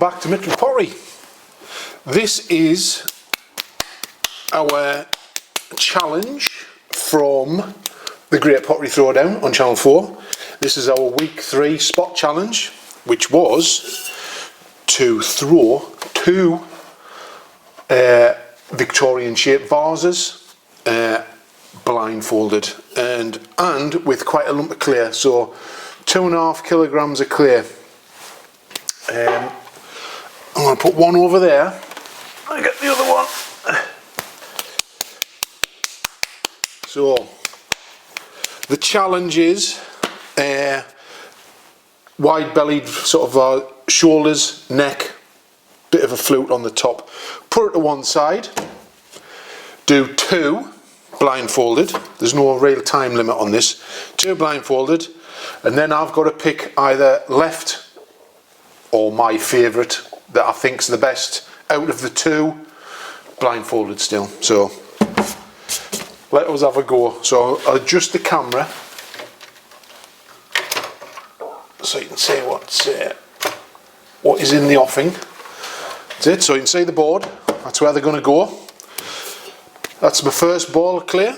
back to Mitchell Pottery. This is our challenge from the Great Pottery Throwdown on Channel 4. This is our week 3 spot challenge, which was to throw 2 Victorian shaped vases blindfolded and with quite a lump of clay, so 2.5 kilograms of clay. I'm going to put one over there. I get the other one. So the challenge is wide bellied, sort of shoulders, neck, bit of a flute on the top. Put it to one side. Do 2 blindfolded. There's no real time limit on this. 2 blindfolded, and then I've got to pick either left or my favourite that I think's the best out of the 2 blindfolded still. So let us have a go. So I'll adjust the camera so you can see what is in the offing. That's it. So you can see the board. That's where they're going to go. That's my first ball of clay.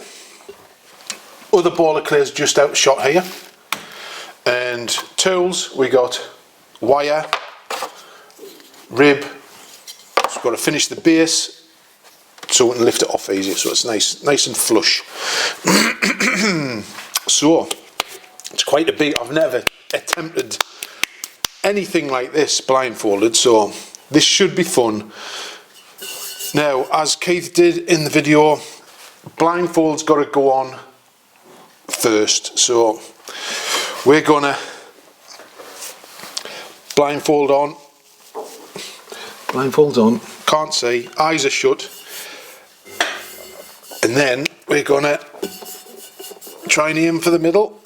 Other ball of clay is just out of shot here. And tools, we got wire, rib. Just got to finish the base so we can lift it off easy, so it's nice and flush. So it's quite a big. I've never attempted anything like this blindfolded, so this should be fun. Now, as Keith did in the video, blindfold's got to go on first, so we're gonna blindfold's on, can't see, eyes are shut, and then we're gonna try and aim for the middle,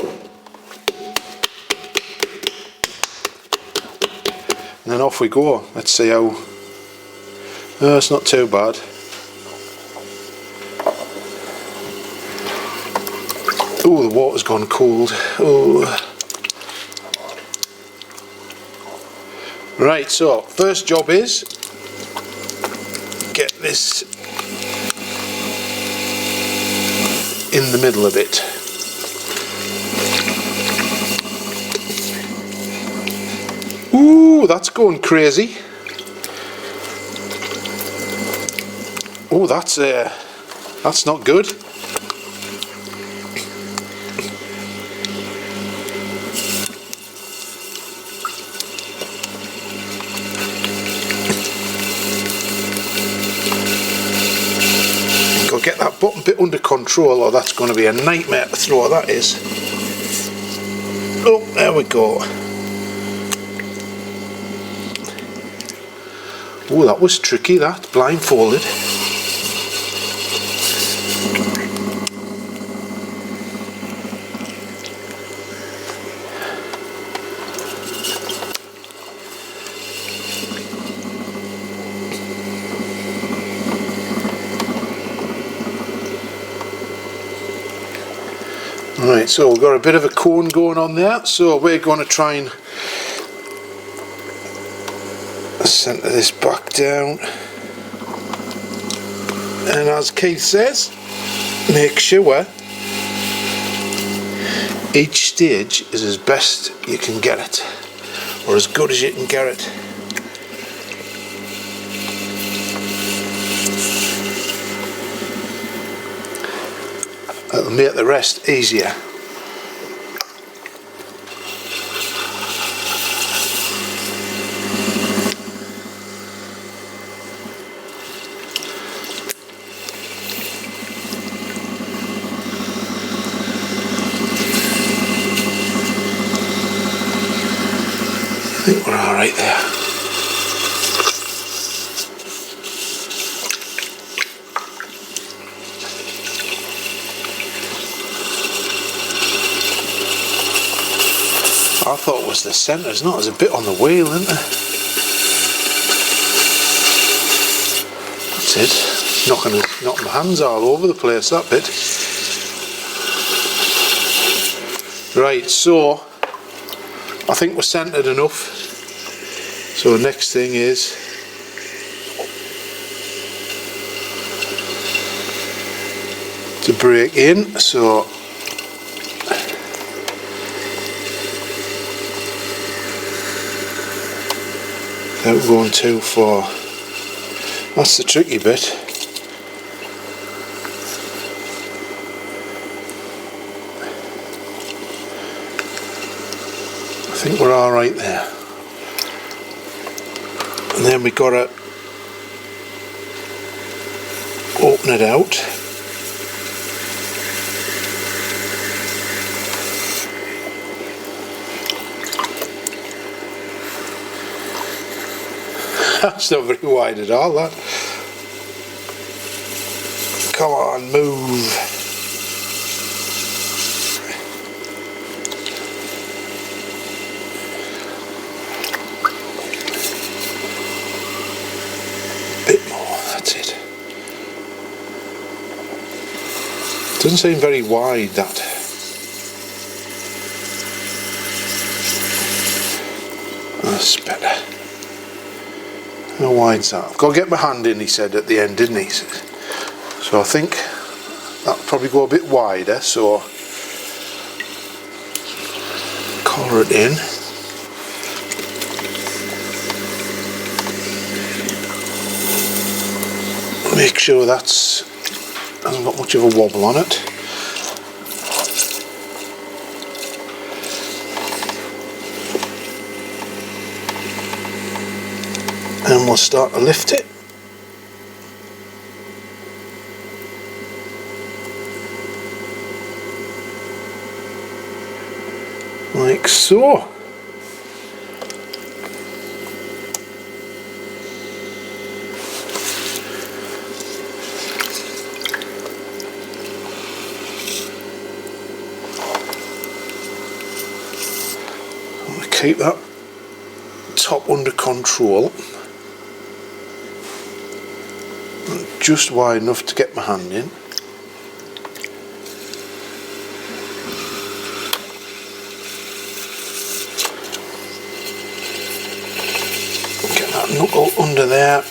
and then off we go. Let's see how. No, it's not too bad. Oh, the water's gone cold. Oh. Right, so first job is get this in the middle a bit. Ooh, that's going crazy. Oh, that's not good. Got to get that bottom bit under control, or that's going to be a nightmare to throw. That is. Oh, there we go. Oh, that was tricky. That blindfolded. Right, so we've got a bit of a cone going on there, so we're going to try and centre this back down, and as Keith says, make sure each stage is as best you can get it, or as good as you can get it. That'll make the rest easier. I think we're alright there. I thought it was the centre, there's not, there's a bit on the wheel, isn't there? That's it. Knocking my hands all over the place, that bit. Right, so I think we're centred enough. So So next thing is to break in, so without going too far. That's the tricky bit. I think we're alright there. And then we've got to open it out. That's not very wide at all, that. Come on, move. Bit more, that's it. Doesn't seem very wide, that. That's better. How wide's that? I've got to get my hand in, he said at the end, didn't he? So I think that'll probably go a bit wider, so collar it in. Make sure that's hasn't got much of a wobble on it. And we'll start to lift it. Like so. I'm going to keep that top under control. Just wide enough to get my hand in. Get that knuckle under there.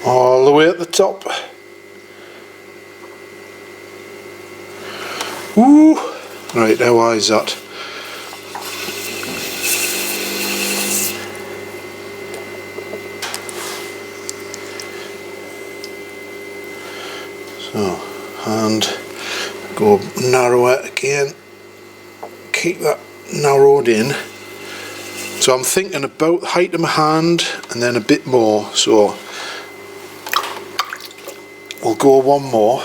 All the way at the top. Ooh! Right, how high is that? So, and go narrower again. Keep that narrowed in. So I'm thinking about the height of my hand and then a bit more. So we'll go one more.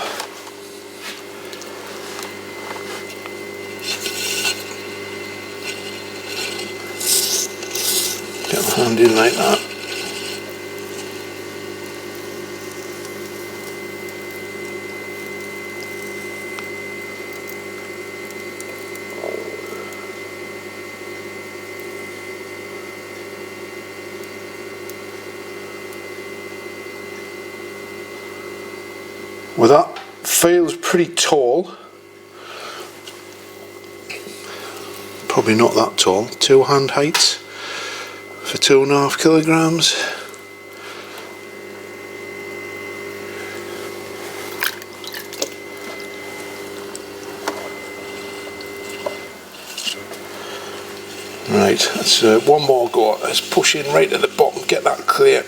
Get my hand in like that. Well, that feels pretty tall. Probably not that tall. 2 hand heights for 2.5 kilograms. Right, let's one more go. Let's push in right at the bottom, get that clear.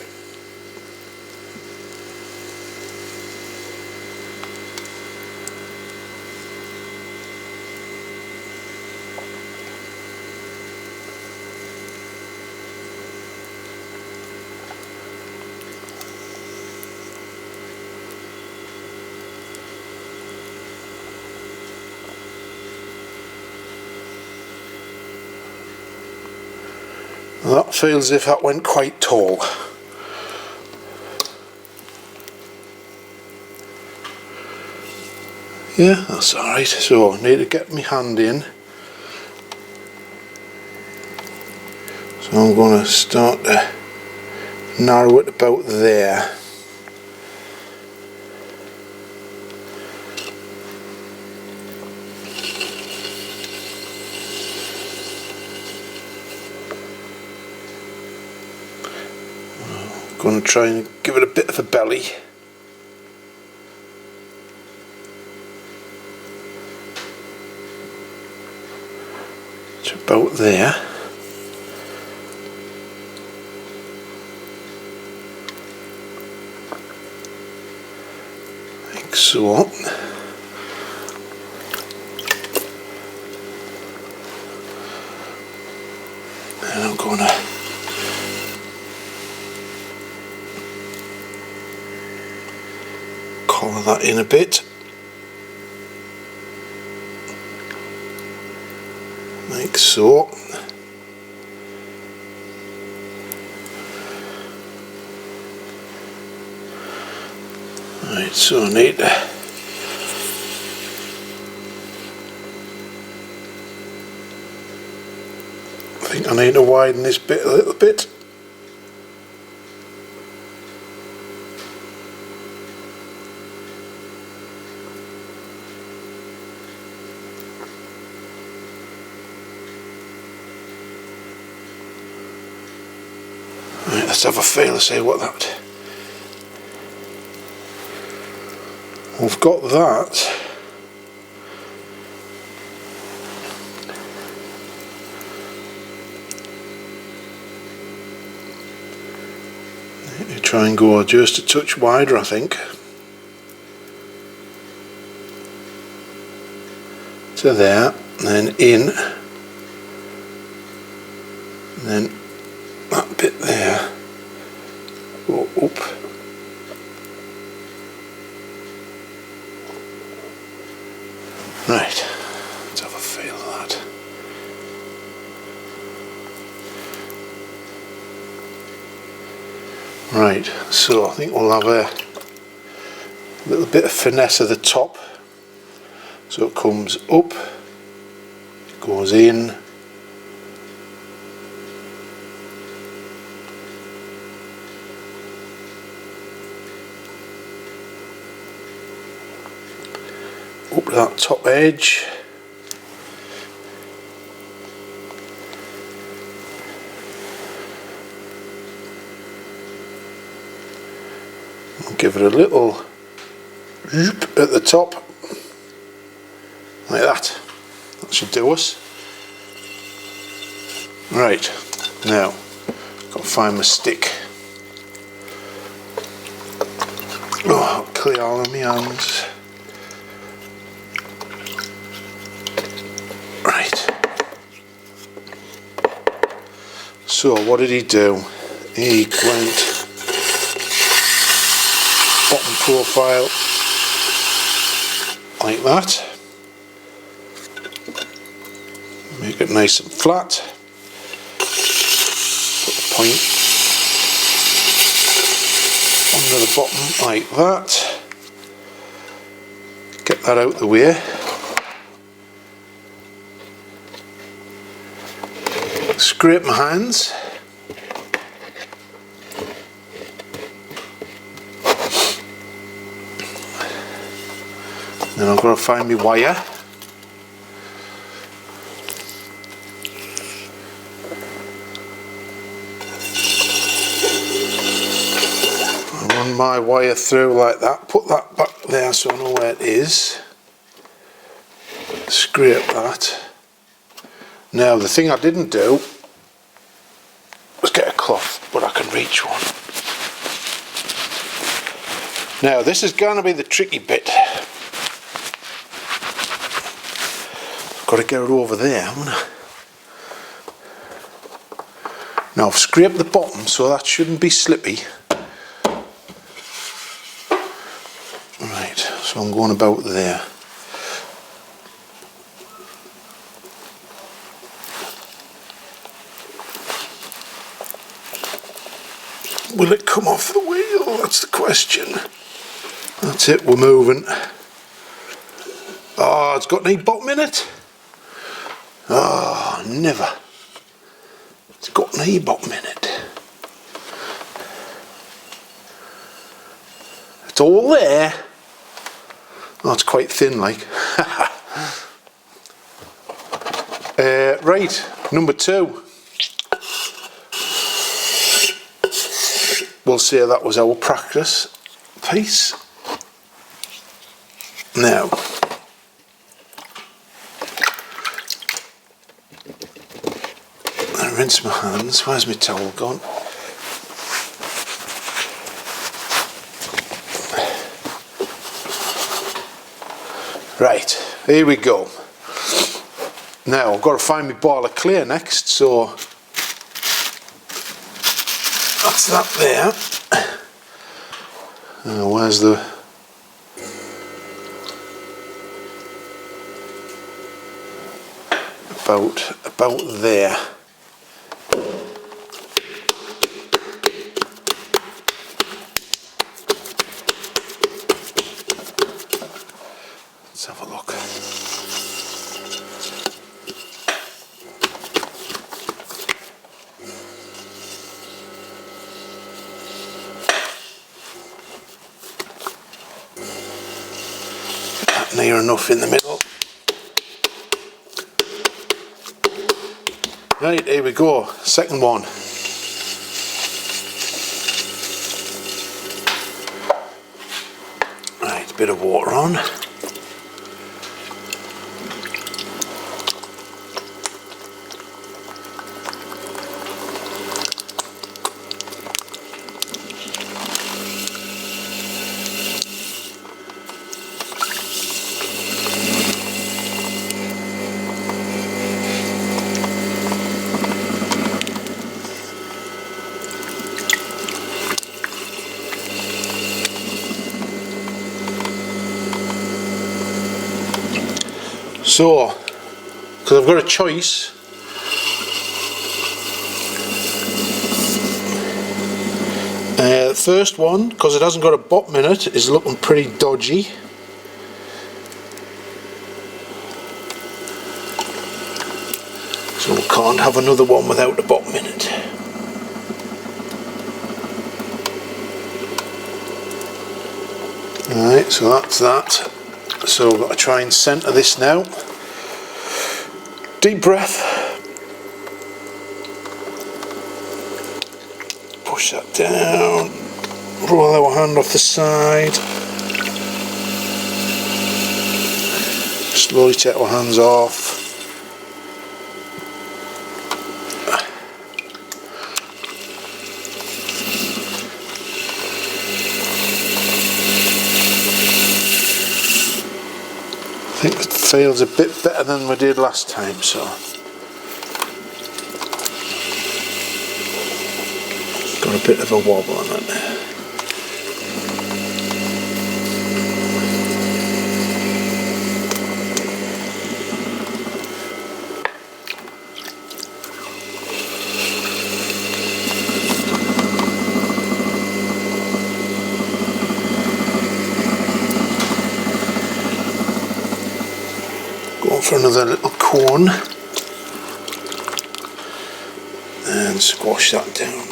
That feels as if that went quite tall. Yeah, that's alright. So I need to get my hand in. So I'm going to start to narrow it about there. Going to try and give it a bit of a belly. It's about there. Like so. And I'm going to collar that in a bit, like so. Right, so I need to widen this bit a little bit. Right, let's have a feel to see what that. We've got that. You try and go just a touch wider, I think. To there, and then in, and then that bit there, go up. Right, let's have a feel of that. Right, so I think we'll have a little bit of finesse at the top. So it comes up, it goes in, up to that top edge, and give it a little zoop at the top, like that. That should do us. Right, now got to find my stick. Oh, clear all of my hands. Right. So what did he do? He went bottom profile like that. Make it nice and flat. Put the point under the bottom like that. Get that out the way. Scrape my hands. Then I've got to find my wire. Run my wire through like that. Put that back there so I know where it is. Scrape that. Now the thing I didn't do was get a cloth, but I can reach one. Now this is going to be the tricky bit. I've got to get it over there, haven't I? Now I've scraped the bottom, so that shouldn't be slippy. Right, so I'm going about there. Will it come off the wheel? That's the question. That's it, we're moving. Oh, it's got any bottom in it? Oh, never. It's got any bottom in it. It's all there. Oh, it's quite thin, like. Right, number 2. We'll say that was our practice piece. Now, I rinse my hands. Where's my towel gone? Right, here we go. Now I've got to find my ball of clear next, so that's that there. Where's the... about there. Let's have a look. Near enough in the middle. Right, here we go, second one. Right, a bit of water on. So, because I've got a choice, the first one, because it hasn't got a bottom in it, is looking pretty dodgy. So we can't have another one without a bottom in it. Alright, so that's that. So I've got to try and centre this now. Deep breath. Push that down. Roll our hand off the side. Slowly take our hands off. I think it feels a bit better than we did last time, so got a bit of a wobble on it. For another little cone and squash that down.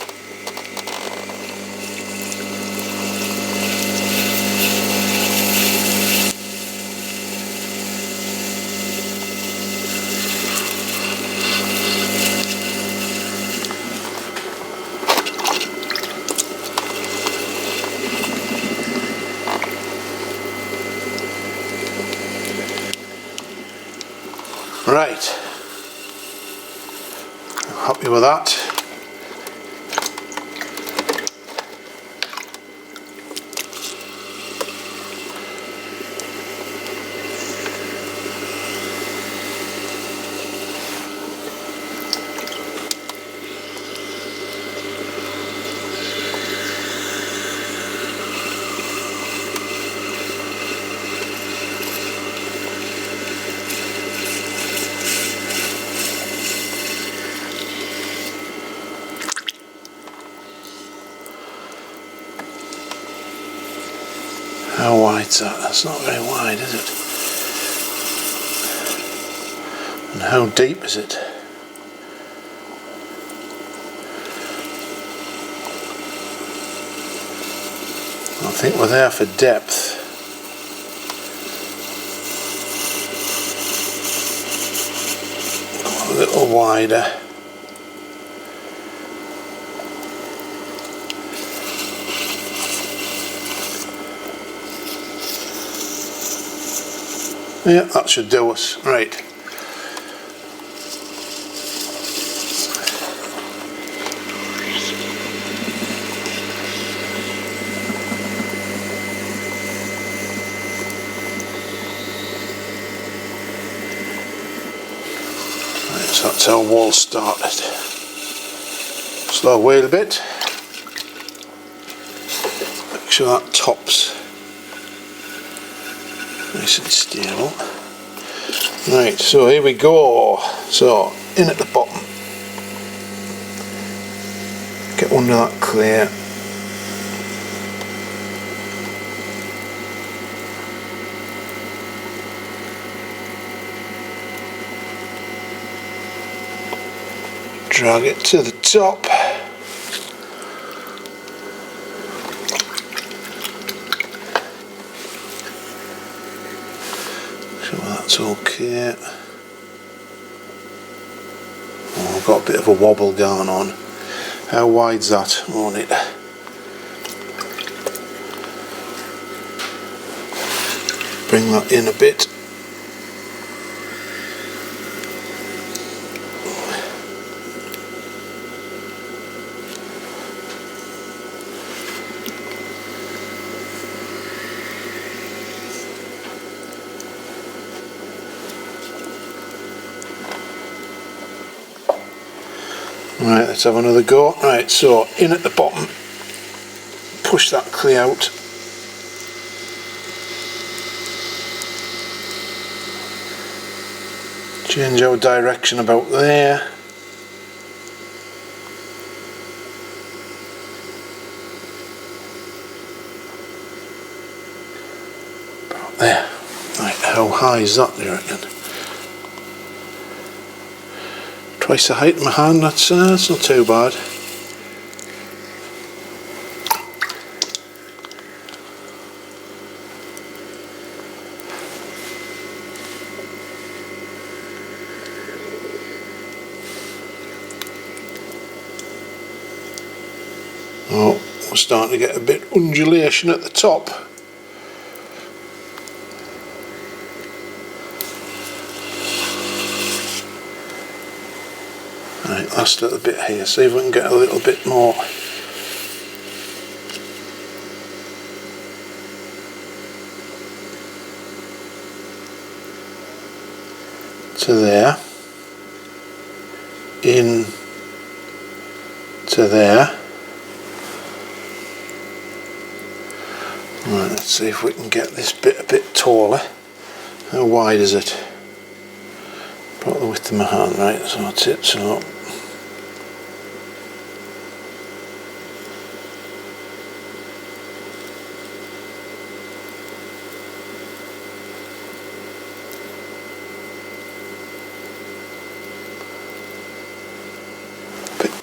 Right, happy with that. How wide's that? That's not very wide, is it? And how deep is it? I think we're there for depth. A little wider. Yeah, that should do us. Right. So that's how wall started. Slow wheel a bit. Make sure that top's nice and stable. Right, so here we go. So in at the bottom. Get under that clear. Drag it to the top. Sure that's okay. Oh, I've got a bit of a wobble going on. How wide's that on it? Bring that in a bit. Right, let's have another go. Right, so in at the bottom, push that clay out. Change our direction about there. About there. Right, how high is that, do you reckon? Twice the height of my hand, that's not too bad. Oh, we're starting to get a bit undulation at the top. Right, last little bit here, see if we can get a little bit more. To there. In to there. Right, let's see if we can get this bit a bit taller. How wide is it? About the width of my hand, right, so that's it, so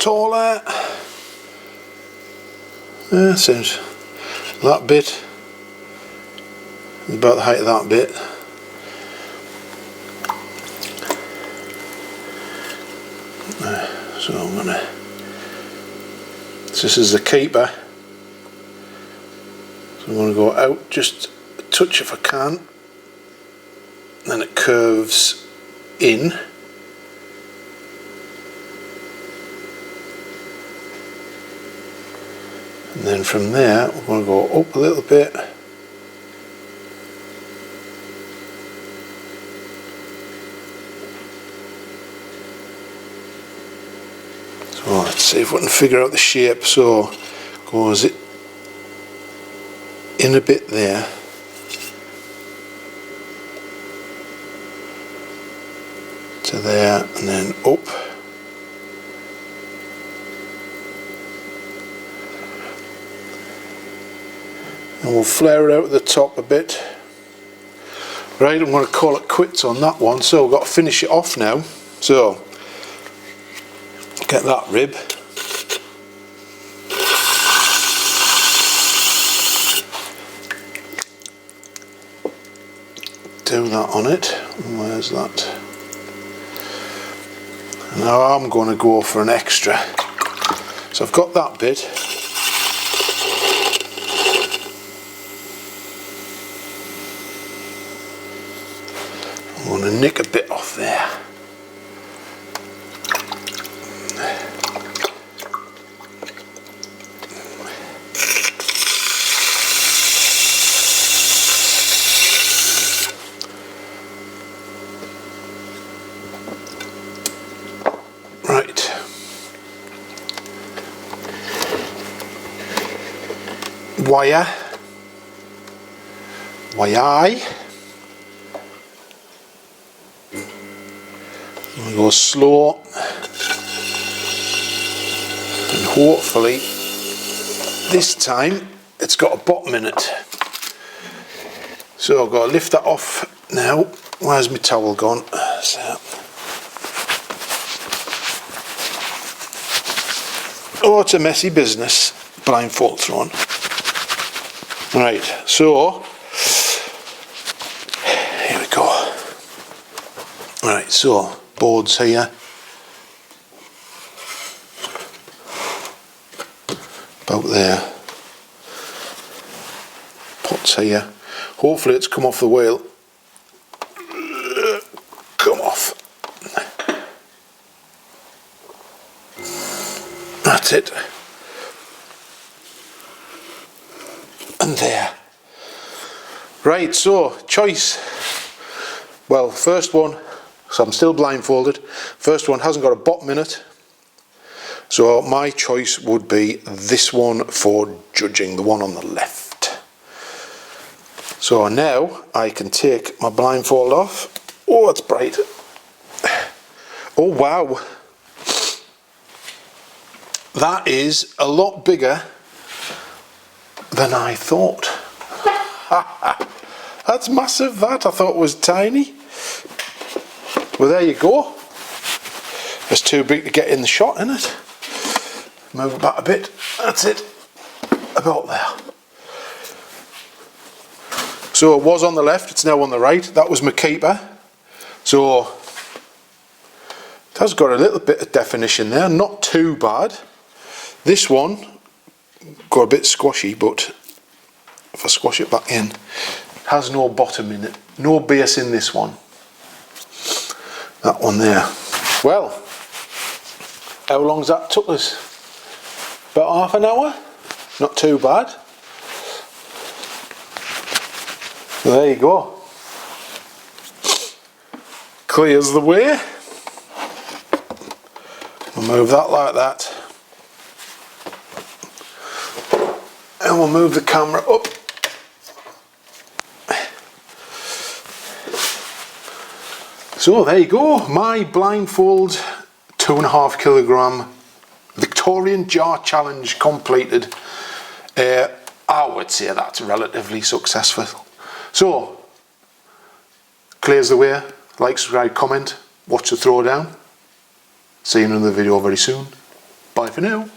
taller. Seems that bit is about the height of that bit. So I'm gonna. This is the keeper. So I'm gonna go out just a touch if I can. Then it curves in. And then from there we're going to go up a little bit. So let's see if we can figure out the shape. So goes it in a bit there. To there and then up. And we'll flare it out at the top a bit. Right, I'm going to call it quits on that one, so we've got to finish it off now. So, get that rib. do that on it. Where's that? Now I'm going to go for an extra. So I've got that bit. I'm going to nick a bit off there. Right. Wire. We go slow, and hopefully this time it's got a bottom in it. So I've got to lift that off now. Where's my towel gone? So. Oh, it's a messy business, blindfold thrown. Right, so here we go. Right, so boards here. About there. Pots here. Hopefully it's come off the wheel. Come off. That's it. And there. Right, so choice. Well, first one, so I'm still blindfolded. First one hasn't got a bottom in it. So my choice would be this one for judging, the one on the left. So now I can take my blindfold off. Oh, it's bright. Oh, wow. That is a lot bigger than I thought. That's massive, that. I thought it was tiny. Well, there you go. It's too big to get in the shot, isn't it? Move it back a bit. That's it. About there. So it was on the left, it's now on the right. That was my keeper. So it has got a little bit of definition there, not too bad. This one got a bit squashy, but if I squash it back in, has no bottom in it, no base in this one. That one there. Well, how long's that took us? About half an hour? Not too bad. Well, there you go. Clears the way. We'll move that like that. And we'll move the camera up. So there you go, my blindfold 2.5 kilogram Victorian jar challenge completed. I would say that's relatively successful. So, clears the way, like, subscribe, comment, watch the throwdown. See you in another video very soon. Bye for now.